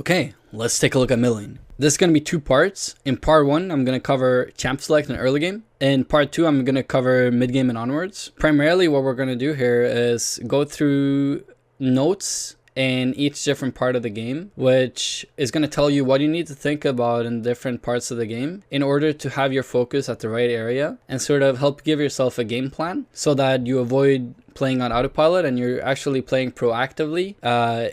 Okay, let's take a look at mid lane. This is going to be two parts. In part one, I'm going to cover champ select and early game. In part two, I'm going to cover mid game and onwards. Primarily what we're going to do here is go through notes in each different part of the game, which is going to tell you what you need to think about in different parts of the game in order to have your focus at the right area and sort of help give yourself a game plan so that you avoid playing on autopilot and you're actually playing proactively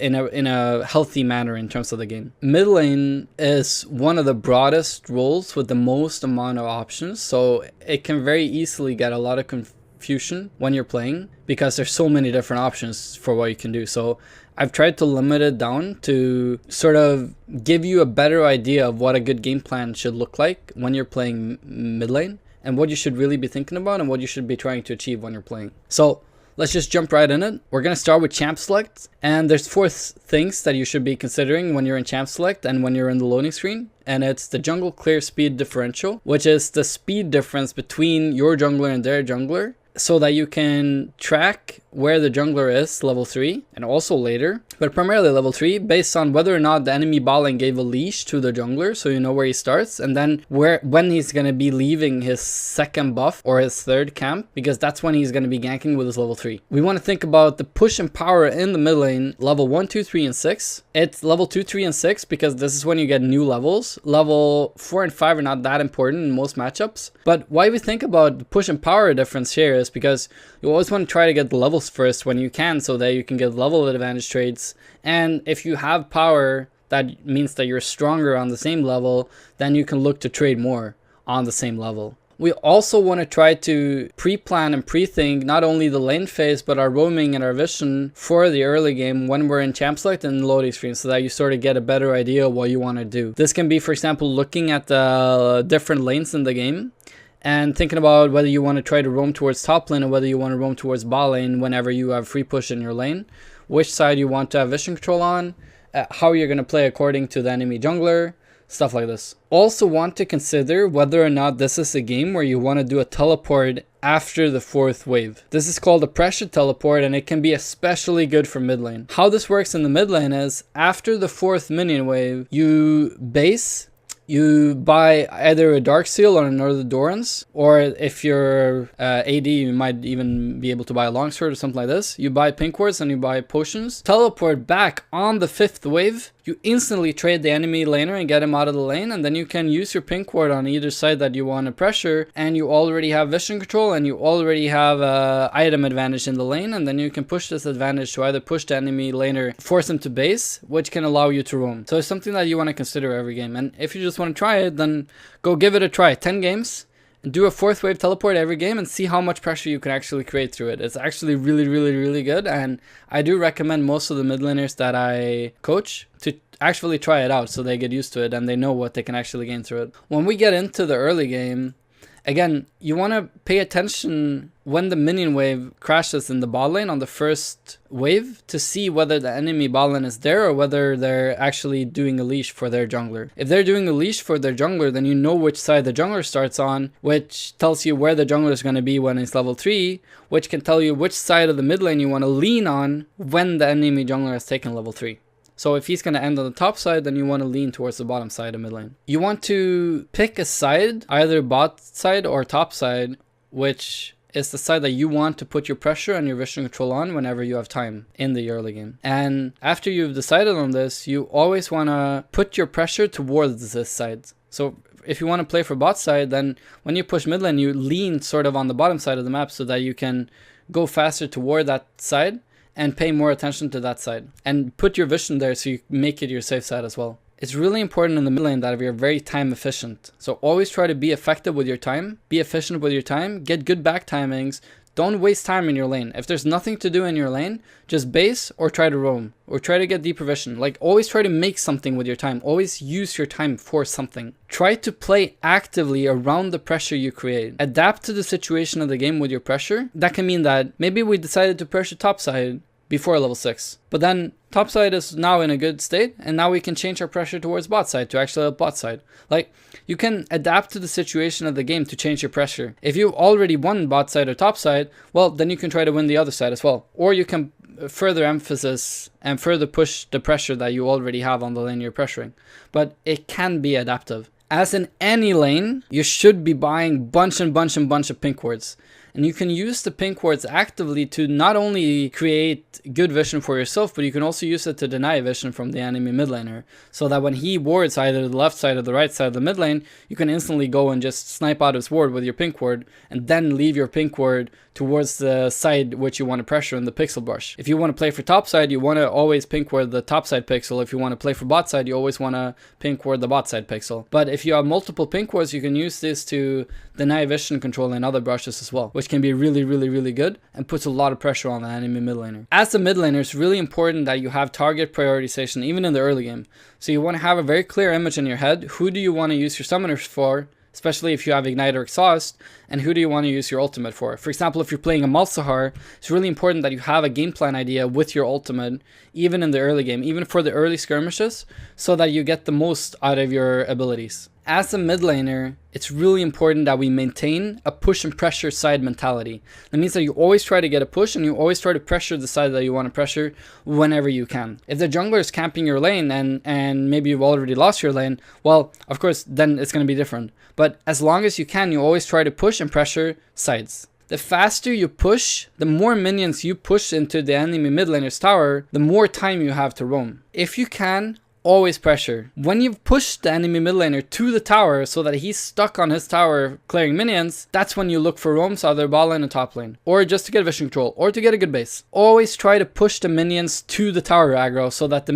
in a healthy manner in terms of the game. Mid lane is one of the broadest roles with the most amount of options, so it can very easily get a lot of confusion when you're playing because there's so many different options for what you can do. So I've tried to limit it down to sort of give you a better idea of what a good game plan should look like when you're playing mid lane and what you should really be thinking about and what you should be trying to achieve when you're playing. So let's just jump right in it. We're going to start with champ select, and there's four things that you should be considering when you're in champ select and when you're in the loading screen. And it's the jungle clear speed differential, which is the speed difference between your jungler and their jungler, so that you can track where the jungler is level 3 and also later, but primarily level 3 based on whether or not the enemy bot lane gave a leash to the jungler, so you know where he starts, and then when he's going to be leaving his second buff or his third camp, because that's when he's going to be ganking with his level 3. We want to think about the push and power in the mid lane level 1, 2, 3, and 6. It's level 2, 3, and 6 because this is when you get new levels. Level 4 and 5 are not that important in most matchups, but why we think about the push and power difference here is because you always want to try to get the levels first when you can so that you can get level advantage trades. And if you have power, that means that you're stronger on the same level, then you can look to trade more on the same level. We also want to try to pre-plan and pre-think not only the lane phase, but our roaming and our vision for the early game when we're in champ select and loading screen, so that you sort of get a better idea of what you want to do. This can be, for example, looking at the different lanes in the game and thinking about whether you want to try to roam towards top lane or whether you want to roam towards bot lane whenever you have free push in your lane, which side you want to have vision control on, how you're going to play according to the enemy jungler, stuff like this. Also want to consider whether or not this is a game where you want to do a teleport after the 4th wave. This is called a pressure teleport, and it can be especially good for mid lane. How this works in the mid lane is after the 4th minion wave, you base, you buy either a Dark Seal or another Doran's, or if you're AD, you might even be able to buy a Longsword or something like this. You buy Pink Wards and you buy potions. Teleport back on the 5th wave. You instantly trade the enemy laner and get him out of the lane, and then you can use your Pink Ward on either side that you want to pressure, and you already have vision control and you already have item advantage in the lane, and then you can push this advantage to either push the enemy laner, force him to base, which can allow you to roam. So it's something that you want to consider every game, and if you just want to try it, then go give it a try. 10 games. Do a 4th wave teleport every game and see how much pressure you can actually create through it. It's actually really good, and I do recommend most of the mid laners that I coach to actually try it out so they get used to it and they know what they can actually gain through it. When we get into the early game, again, you want to pay attention when the minion wave crashes in the bot lane on the 1st wave to see whether the enemy bot lane is there or whether they're actually doing a leash for their jungler. If they're doing a leash for their jungler, then you know which side the jungler starts on, which tells you where the jungler is going to be when it's level 3, which can tell you which side of the mid lane you want to lean on when the enemy jungler has taken level 3. So if he's going to end on the top side, then you want to lean towards the bottom side of mid lane. You want to pick a side, either bot side or top side, which is the side that you want to put your pressure and your vision control on whenever you have time in the early game. And after you've decided on this, you always want to put your pressure towards this side. So if you want to play for bot side, then when you push mid lane, you lean sort of on the bottom side of the map so that you can go faster toward that side and pay more attention to that side and put your vision there so you make it your safe side as well. It's really important in the mid lane that we are very time efficient. So always try to be effective with your time, be efficient with your time, get good back timings. Don't waste time in your lane. If there's nothing to do in your lane, just base or try to roam or try to get deeper vision. Like, always try to make something with your time. Always use your time for something. Try to play actively around the pressure you create. Adapt to the situation of the game with your pressure. That can mean that maybe we decided to pressure top side before level 6. But then top side is now in a good state, and now we can change our pressure towards bot side to actually help bot side. Like, you can adapt to the situation of the game to change your pressure. If you already won bot side or top side, well, then you can try to win the other side as well. Or you can further emphasis and further push the pressure that you already have on the lane you're pressuring. But it can be adaptive. As in any lane, you should be buying bunch of pink wards. And you can use the pink wards actively to not only create good vision for yourself, but you can also use it to deny vision from the enemy mid laner. So that when he wards either the left side or the right side of the mid lane, you can instantly go and just snipe out his ward with your pink ward, and then leave your pink ward towards the side which you want to pressure in the pixel brush. If you want to play for top side, you want to always pink ward the top side pixel. If you want to play for bot side, you always want to pink ward the bot side pixel. But if you have multiple pink wards, you can use this to deny vision control in other brushes as well, which can be really good and puts a lot of pressure on the enemy mid laner. As a mid laner, it's really important that you have target prioritization even in the early game. So you want to have a very clear image in your head. Who do you want to use your summoners for? Especially if you have Ignite or Exhaust, and who do you want to use your ultimate for? For example, if you're playing a Malzahar, it's really important that you have a game plan idea with your ultimate, even in the early game, even for the early skirmishes, so that you get the most out of your abilities. As a mid laner, it's really important that we maintain a push and pressure side mentality. That means that you always try to get a push and you always try to pressure the side that you want to pressure whenever you can. If the jungler is camping your lane and maybe you've already lost your lane, well, of course, then it's going to be different. But as long as you can, you always try to push and pressure sides. The faster you push, the more minions you push into the enemy mid laner's tower, the more time you have to roam. If you can, always pressure. When you've pushed the enemy mid laner to the tower so that he's stuck on his tower clearing minions, that's when you look for roams either bot lane or top lane, or just to get vision control, or to get a good base. Always try to push the minions to the tower aggro so that the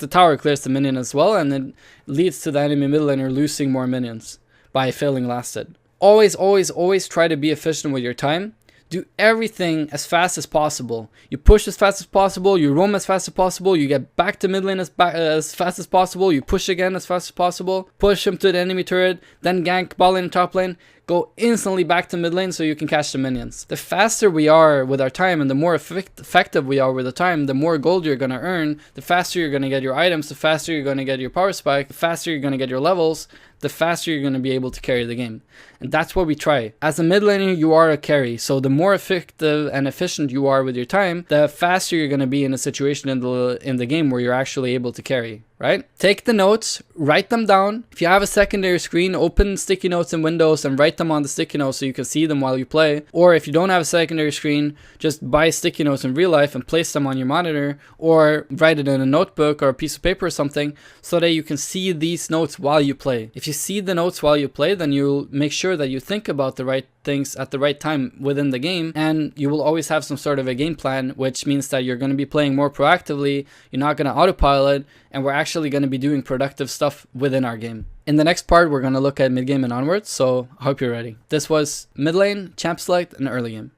tower clears the minion as well, and it leads to the enemy mid laner losing more minions by failing last hit. Always try to be efficient with your time. Do everything as fast as possible. You push as fast as possible, you roam as fast as possible, you get back to mid lane as fast as possible, you push again as fast as possible, push him to the enemy turret, then gank bot lane and top lane, go instantly back to mid lane so you can catch the minions. The faster we are with our time and the more effective we are with the time, the more gold you're going to earn, the faster you're going to get your items, the faster you're going to get your power spike, the faster you're going to get your levels, the faster you're going to be able to carry the game. And that's what we try. As a mid laner, you are a carry. So the more effective and efficient you are with your time, the faster you're going to be in a situation in the game where you're actually able to carry, right? Take the notes, write them down. If you have a secondary screen, open sticky notes in Windows and write them on the sticky notes so you can see them while you play. Or if you don't have a secondary screen, just buy sticky notes in real life and place them on your monitor, or write it in a notebook or a piece of paper or something so that you can see these notes while you play. If you see the notes while you play, then you'll make sure that you think about the right things at the right time within the game, and you will always have some sort of a game plan, which means that you're going to be playing more proactively, you're not going to autopilot, and we're actually going to be doing productive stuff within our game. In the next part, we're going to look at mid game and onwards, so I hope you're ready. This was mid lane, champ select, and early game.